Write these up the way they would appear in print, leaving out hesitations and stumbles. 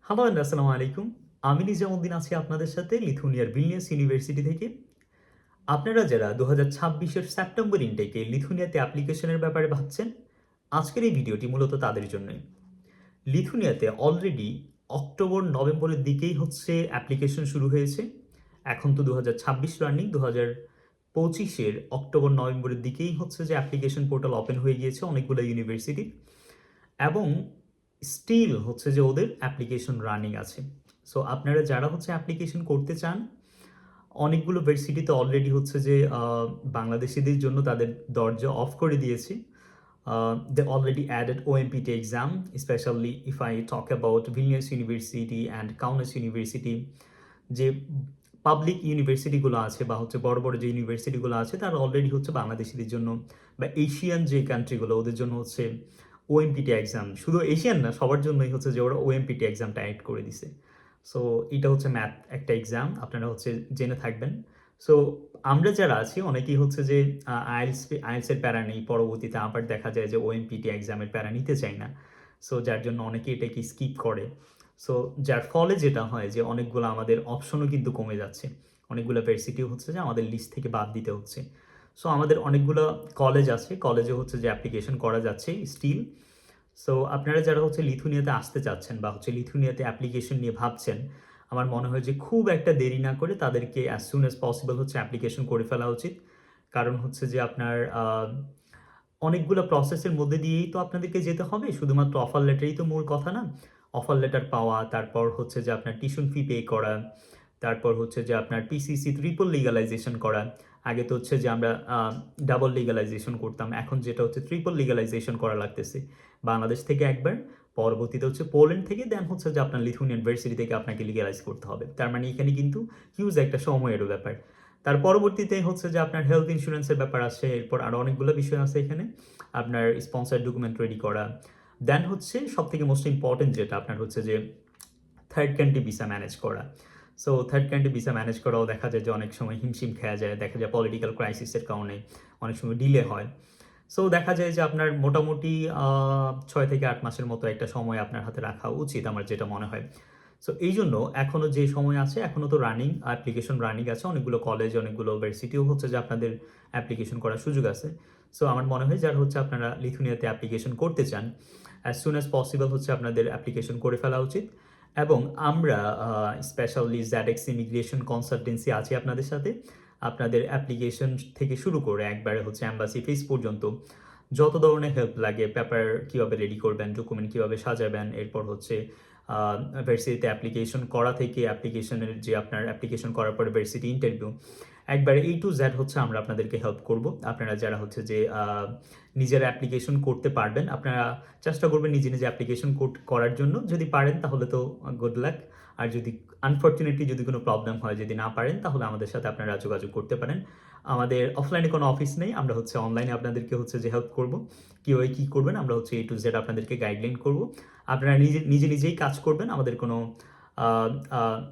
Hello and আসসালামু আলাইকুম। আমি নিজামুদ্দিন আছি আপনাদের সাথে লিথুনিয়ার ভিলনিয়াস ইউনিভার্সিটি থেকে। আপনারা যারা 2026 সেপ্টেম্বর ইনটেকে লিথুনিয়াতে অ্যাপ্লিকেশনের ব্যাপারে ভাবছেন, আজকের এই ভিডিওটি মূলত তাদের জন্যই। লিথুনিয়াতে অলরেডি অক্টোবর-নভেম্বরের দিকেই হচ্ছে অ্যাপ্লিকেশন শুরু হয়েছে। এখন তো 2026 রানিং, 2025-এর অক্টোবর-নভেম্বরের দিকেই হচ্ছে যে অ্যাপ্লিকেশন পোর্টাল ওপেন হয়ে গিয়েছে অনেকগুলো ইউনিভার্সিটির। এবং স্টিল হচ্ছে যে ওদের অ্যাপ্লিকেশন রানিং আছে। সো আপনারা যারা হচ্ছে অ্যাপ্লিকেশন করতে চান, অনেকগুলো ভার্সিটিতে অলরেডি হচ্ছে যে বাংলাদেশিদের জন্য তাদের দরজা অফ করে দিয়েছে। They already added OMPT exam, especially if I talk about Vilnius University and Kaunas University. যে পাবলিক ইউনিভার্সিটিগুলো আছে বা হচ্ছে বড় বড় যে ইউনিভার্সিটিগুলো আছে তারা অলরেডি হচ্ছে বাংলাদেশিদের জন্য বা এশিয়ান যে কান্ট্রিগুলো ওদের জন্য হচ্ছে ওএমপিটি এক্সাম, শুধু এশিয়ান না সবার জন্যই হচ্ছে যে ওরা ওএমপিটি এক্সামটা অ্যাড করে দিছে। সো এটা হচ্ছে ম্যাথ একটা এক্সাম, আপনারা হচ্ছে জেনে থাকবেন। সো আমরা যারা আছি অনেকেই হচ্ছে যে আইএলসের প্যারা নেই, পরবর্তীতে আবার দেখা যায় যে ওএমপিটি এক্সামের প্যারা নিতে চাই না। সো যার জন্য অনেকেই এটাকে স্কিপ করে। সো যার ফলে যেটা হয় যে অনেকগুলো আমাদের অপশনও কিন্তু কমে যাচ্ছে, অনেকগুলো ভার্সিটিও হচ্ছে যে আমাদের লিস্ট থেকে বাদ দিতে হচ্ছে। সো আমাদের অনেকগুলো কলেজ আছে, কলেজে হচ্ছে যে অ্যাপ্লিকেশন করা যাচ্ছে স্টিল। সো আপনারা যারা হচ্ছে লিথুনিয়াতে আসতে চাচ্ছেন বা হচ্ছে লিথুনিয়াতে অ্যাপ্লিকেশন নিয়ে ভাবছেন, আমার মনে হয় যে খুব একটা দেরি না করে তাদেরকে অ্যাজ সুন অ্যাজ পসিবল হচ্ছে অ্যাপ্লিকেশন করে ফেলা উচিত। কারণ হচ্ছে যে আপনার অনেকগুলো প্রসেসের মধ্যে দিয়েই তো আপনাদেরকে যেতে হবে, শুধুমাত্র অফার লেটারই তো মূল কথা না। অফার লেটার পাওয়া, তারপর হচ্ছে যে আপনার টিউশন ফি পে করা, তারপর হচ্ছে যে আপনার পিসিসি ট্রিপল লিগালাইজেশন করা। আগে তো হচ্ছে যে আমরা ডাবল লিগালাইজেশন করতাম, এখন যেটা হচ্ছে ট্রিপল লিগালাইজেশন করা লাগতেছে। বাংলাদেশ থেকে একবার, পরবর্তীতে হচ্ছে পোল্যান্ড থেকে, দেন হচ্ছে যে আপনার লিথুয়ানিয়ান ইউনিভার্সিটি থেকে আপনাকে লিগালাইজ করতে হবে। তার মানে এখানে কিন্তু হিউজ একটা সময়েরও ব্যাপার। তার পরবর্তীতে হচ্ছে যে আপনার হেলথ ইন্স্যুরেন্সের ব্যাপার আসে, এরপর আরও অনেকগুলো বিষয় আছে এখানে। আপনার স্পন্সার ডকুমেন্ট রেডি করা, দেন হচ্ছে সব থেকে মোস্ট ইম্পর্টেন্ট যেটা আপনার হচ্ছে যে থার্ড কান্ট্রি ভিসা ম্যানেজ করা। So third country visa manage করাও দেখা যায় যে অনেক সময় হিমশিম খেয়া যায়, দেখা যায় পলিটিক্যাল ক্রাইসিসের কারণে অনেক সময় ডিলে হয়। সো দেখা যায় যে আপনার মোটামুটি 6 থেকে 8 মাসের মতো একটা সময় আপনার হাতে রাখা উচিত, আমার যেটা মনে হয়। সো এই জন্য এখনও যে সময় আছে, এখনও তো রানিং অ্যাপ্লিকেশন রানিং আছে, অনেকগুলো কলেজ অনেকগুলো ইউনিভার্সিটিও হচ্ছে যে আপনাদের অ্যাপ্লিকেশন করার সুযোগ আছে। সো আমার মনে হয় যারা হচ্ছে আপনারা লিথুনিয়াতে অ্যাপ্লিকেশন করতে চান, অ্যাজ সুন অ্যাজ পসিবল হচ্ছে আপনাদের অ্যাপ্লিকেশন করে ফেলা উচিত। এবং আমরা স্পেশালি জ্যাডেক্স ইমিগ্রেশন কনসালটেন্সি আছে আপনাদের সাথে। আপনাদের অ্যাপ্লিকেশন থেকে শুরু করে একবারে হচ্ছে অ্যাম্বাসি ফিস পর্যন্ত যত ধরনের হেল্প লাগে, পেপার কীভাবে রেডি করবেন, ডকুমেন্ট কীভাবে সাজাবেন, এরপর হচ্ছে ভার্সিটিতে অ্যাপ্লিকেশন করা থেকে অ্যাপ্লিকেশনের যে আপনার অ্যাপ্লিকেশন করার পরে ভার্সিটি ইন্টারভিউ, একবারে A to Z হচ্ছে আমরা আপনাদেরকে হেল্প করব। আপনারা যারা হচ্ছে যে নিজের অ্যাপ্লিকেশন করতে পারবেন, আপনারা চেষ্টা করবেন নিজে নিজে অ্যাপ্লিকেশন করার জন্য। যদি পারেন তাহলে তো গুড লাক। আর যদি আনফর্চুনেটলি যদি কোনো প্রবলেম হয়, যদি না পারেন, তাহলে আমাদের সাথে আপনারা যোগাযোগ করতে পারেন। আমাদের অফলাইনে কোনো অফিস নেই, আমরা হচ্ছে অনলাইনে আপনাদেরকে হচ্ছে যে হেল্প করব। কীভাবে কী করবেন আমরা হচ্ছে A to Z আপনাদেরকে গাইডলাইন করব। আপনারা নিজেই কাজ করবেন, আমাদের কোনো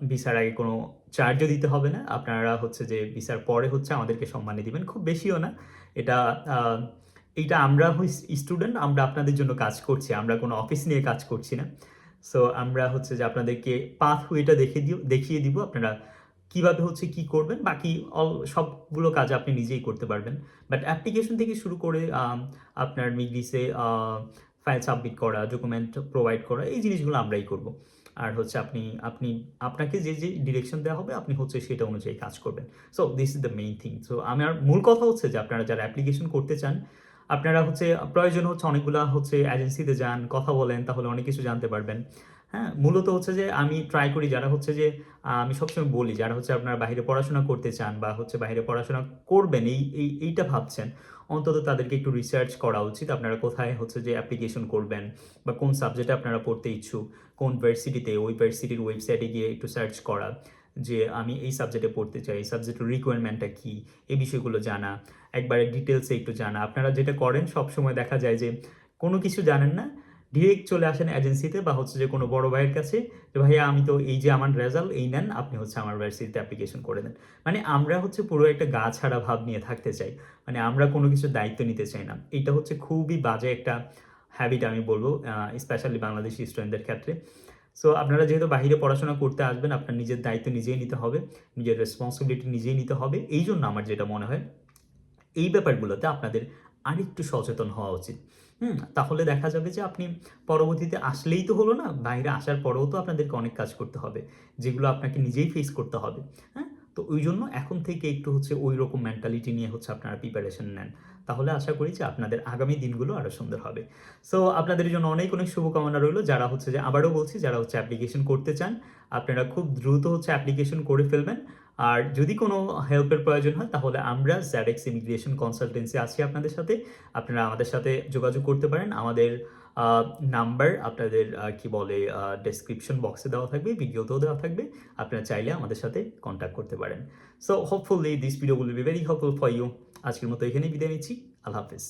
ভিসার আগে কোনো চার্জও দিতে হবে না। আপনারা হচ্ছে যে ভিসার পরে হচ্ছে আমাদেরকে সম্মানী দিবেন, খুব বেশিও না। এটা এইটা আমরা স্টুডেন্ট, আমরা আপনাদের জন্য কাজ করছি, আমরা কোনো অফিস নিয়ে কাজ করছি না। সো আমরা হচ্ছে যে আপনাদেরকে পাথওয়েটা দেখিয়ে দিব, আপনারা কীভাবে হচ্ছে কী করবেন, বাকি সবগুলো কাজ আপনি নিজেই করতে পারবেন। বাট অ্যাপ্লিকেশন থেকে শুরু করে আপনার মিগ্রিসে ফাইল সাবমিট করা, ডকুমেন্ট প্রোভাইড করা, এই জিনিসগুলো আমরাই করব। আর হচ্ছে আপনাকে যে ডিরেকশন দেওয়া হবে আপনি হচ্ছে সেটা অনুযায়ী কাজ করবেন। So this is the main thing. So আমার মূল কথা হচ্ছে যে আপনারা যারা অ্যাপ্লিকেশন করতে চান, আপনারা হচ্ছে প্রয়োজন হচ্ছে অনেকগুলা হচ্ছে এজেন্সিতে যান, কথা বলেন, তাহলে অনেক কিছু জানতে পারবেন। হ্যাঁ, মূলত হচ্ছে যে আমি ট্রাই করি যারা হচ্ছে যে আমি সবসময় বলি যারা হচ্ছে আপনারা বাইরে পড়াশোনা করতে চান বা হচ্ছে বাইরে পড়াশোনা করবেন এইটা ভাবছেন, অন্তত তাদেরকে একটু রিসার্চ করা উচিত। আপনারা কোথায় হচ্ছে যে অ্যাপ্লিকেশন করবেন বা কোন সাবজেক্টে আপনারা পড়তে ইচ্ছুক, কোন ভার্সিটিতে, ওই ভার্সিটির ওয়েবসাইটে গিয়ে একটু সার্চ করা যে আমি এই সাবজেক্টে পড়তে চাই, এই সাবজেক্টের রিকোয়ারমেন্টটা কী, এই বিষয়গুলো জানা, একবারে ডিটেলসে একটু জানা। আপনারা যেটা করেন সবসময় দেখা যায় যে কোনো কিছু জানেন না, ডিরেক্ট চলে আসেন এজেন্সিতে বা হচ্ছে যে কোনো বড় ভাইয়ের কাছে যে ভাইয়া আমি তো এই যে আমার রেজাল্ট এই নেন, আপনি হচ্ছে আমার ভার্সিটিতে অ্যাপ্লিকেশন করে দেন। মানে আমরা হচ্ছে পুরো একটা গা ছাড়া ভাব নিয়ে থাকতে চাই, মানে আমরা কোনো কিছুর দায়িত্ব নিতে চাই না। এটা হচ্ছে খুবই বাজে একটা হ্যাবিট আমি বলবো, স্পেশালি বাংলাদেশি স্টুডেন্টদের ক্ষেত্রে। সো আপনারা যেহেতু বাইরে পড়াশোনা করতে আসবেন, আপনার নিজের দায়িত্ব নিজেই নিতে হবে, নিজের রেসপন্সিবিলিটি নিজেই নিতে হবে। এই জন্য আমার যেটা মনে হয়, এই ব্যাপারগুলোতে আপনাদের আরেকটু সচেতন হওয়া উচিত। তাহলে দেখা যাবে যে আপনি পরবর্তীতে আসলেই তো হলো না, বাইরে আসার পরেও তো আপনাদেরকে অনেক কাজ করতে হবে, যেগুলো আপনাকে নিজেই ফেস করতে হবে। হ্যাঁ? তো ওই জন্য এখন থেকে একটু হচ্ছে ওই রকম মেন্টালিটি নিয়ে হচ্ছে আপনারা প্রিপারেশন নেন। তাহলে আশা করি যে আপনাদের আগামী দিনগুলো আরও সুন্দর হবে। সো আপনাদের জন্য অনেক অনেক শুভকামনা রইলো। যারা হচ্ছে যে আবারও বলছি, যারা হচ্ছে অ্যাপ্লিকেশন করতে চান, আপনারা খুব দ্রুত হচ্ছে অ্যাপ্লিকেশন করে ফেলবেন। আর যদি কোনো হেল্পের প্রয়োজন হয় তাহলে আমরা ZX ইমিগ্রেশন কনসালটেন্সি আছি আপনাদের সাথে। আপনারা আমাদের সাথে যোগাযোগ করতে পারেন। আমাদের নাম্বার আপনাদের কি বলে ডেসক্রিপশন বক্সে দেওয়া থাকবে, ভিডিওতেও দেওয়া থাকবে। আপনারা চাইলে আমাদের সাথে কন্ট্যাক্ট করতে পারেন। So hopefully this video will be very helpful for you. আজকের মতো এখানেই বিদায় নিচ্ছি। আল্লাহ হাফেজ।